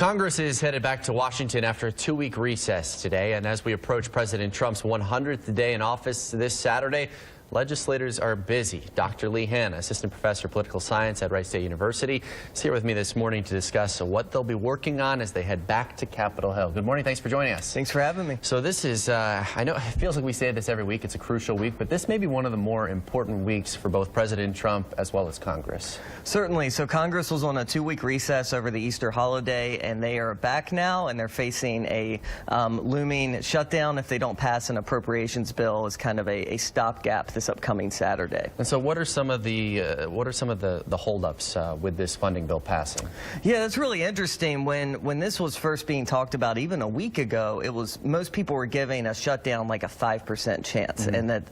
Congress is headed back to Washington after a two-week recess today, and as we approach President Trump's 100th day in office this Saturday, legislators are busy. Dr. Lee Hanna, assistant professor of political science at Wright State University, is here with me this morning to discuss what they'll be working on as they head back to Capitol Hill. Good morning. Thanks for joining us. Thanks for having me. So this is, I know it feels like we say this every week. It's a crucial week, but this may be one of the more important weeks for both President Trump as well as Congress. Certainly. So Congress was on a two-week recess over the Easter holiday, and they are back now, and they're facing a looming shutdown if they don't pass an appropriations bill as kind of a stopgap this upcoming Saturday. And so what are some of the holdups with this funding bill passing? Yeah, that's really interesting. When this was first being talked about even a week ago, it was most people were giving a shutdown like a 5% chance, and that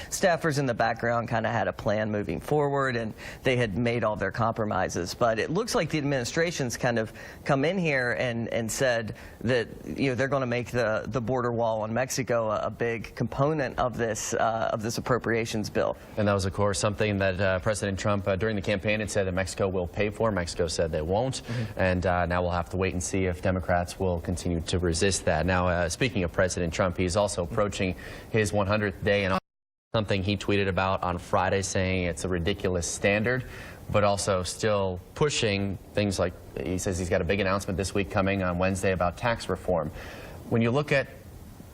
staffers in the background kind of had a plan moving forward, and they had made all their compromises. But it looks like the administration's kind of come in here and said that they're going to make the border wall on Mexico a big component of this appropriations bill. And that was, of course, something that President Trump during the campaign had said that Mexico will pay for. Mexico said they won't, and now we'll have to wait and see if Democrats will continue to resist that. Now, speaking of President Trump, he's also approaching his 100th day, and something he tweeted about on Friday, saying it's a ridiculous standard, but also still pushing things like, he says he's got a big announcement this week coming on Wednesday about tax reform. When you look at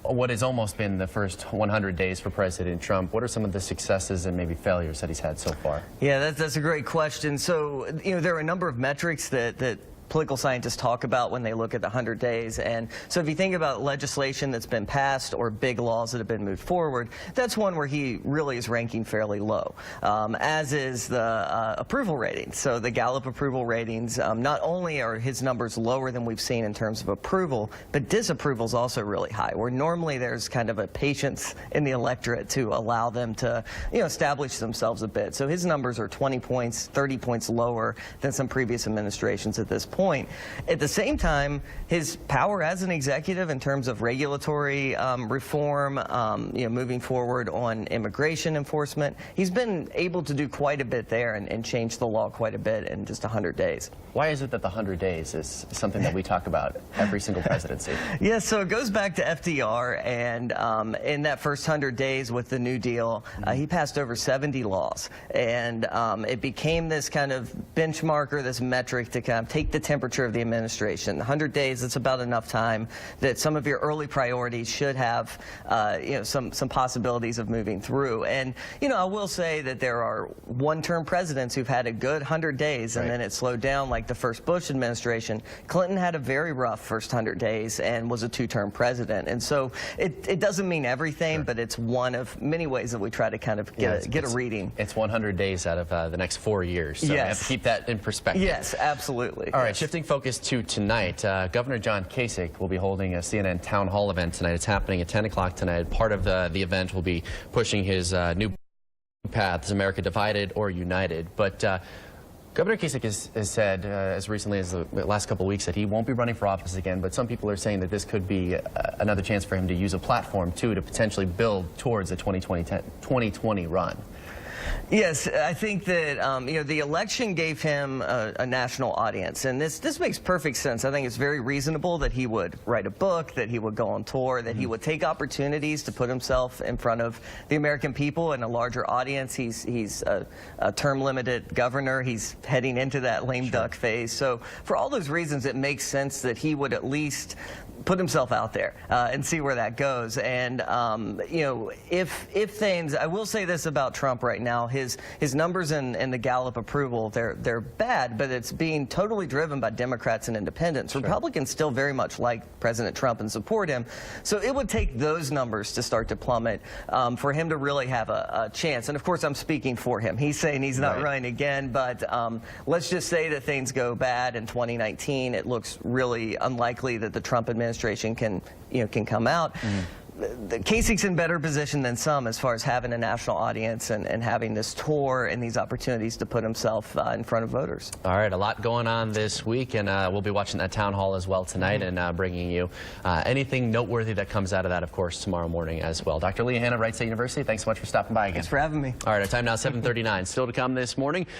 what has almost been the first 100 days for President Trump, what are some of the successes and maybe failures that he's had so far? Yeah, that's a great question. So, there are a number of metrics that political scientists talk about when they look at the 100 days. And so if you think about legislation that's been passed or big laws that have been moved forward, that's one where he really is ranking fairly low, as is the approval ratings. So the Gallup approval ratings, not only are his numbers lower than we've seen in terms of approval, but disapproval is also really high, where normally there's kind of a patience in the electorate to allow them to establish themselves a bit. So his numbers are 20 points, 30 points lower than some previous administrations at this point. At the same time, his power as an executive in terms of regulatory reform, moving forward on immigration enforcement, he's been able to do quite a bit there and change the law quite a bit in just 100 days. Why is it that the 100 days is something that we talk about every single presidency? Yeah, so it goes back to FDR, and in that first 100 days with the New Deal, he passed over 70 laws, and it became this kind of benchmark or this metric to kind of take the temperature of the administration. 100 days, it's about enough time that some of your early priorities should have some possibilities of moving through. And I will say that there are one-term presidents who've had a good 100 days, and then it slowed down, like the first Bush administration. Clinton had a very rough first 100 days and was a two-term president. And so it doesn't mean everything, but it's one of many ways that we try to kind of get a reading. It's 100 days out of the next 4 years, so we have to keep that in perspective. Yes, absolutely. All right, shifting focus to tonight, Governor John Kasich will be holding a CNN town hall event tonight. It's happening at 10 o'clock tonight. Part of the event will be pushing his new path, Is America Divided or United? But Governor Kasich has said as recently as the last couple of weeks that he won't be running for office again, but some people are saying that this could be another chance for him to use a platform, too, to potentially build towards a 2020 run. Yes, I think that the election gave him a national audience, and this makes perfect sense. I think it's very reasonable that he would write a book, that he would go on tour, that he would take opportunities to put himself in front of the American people and a larger audience. He's a term-limited governor. He's heading into that lame duck phase. So for all those reasons, it makes sense that he would at least put himself out there and see where that goes. And if things, I will say this about Trump right now, his numbers in the Gallup approval, they're bad, but it's being totally driven by Democrats and independents. Republicans still very much like President Trump and support him. So it would take those numbers to start to plummet for him to really have a chance. And of course, I'm speaking for him. He's saying he's not running again, but let's just say that things go bad in 2019. It looks really unlikely that the Trump administration can come out. Kasich's in better position than some as far as having a national audience and having this tour and these opportunities to put himself in front of voters. All right, a lot going on this week, and we'll be watching that town hall as well tonight and bringing you anything noteworthy that comes out of that, of course, tomorrow morning as well. Dr. Lee Hanna, Wright State University, thanks so much for stopping by again. Thanks for having me. All right, our time now 7:39. Still to come this morning.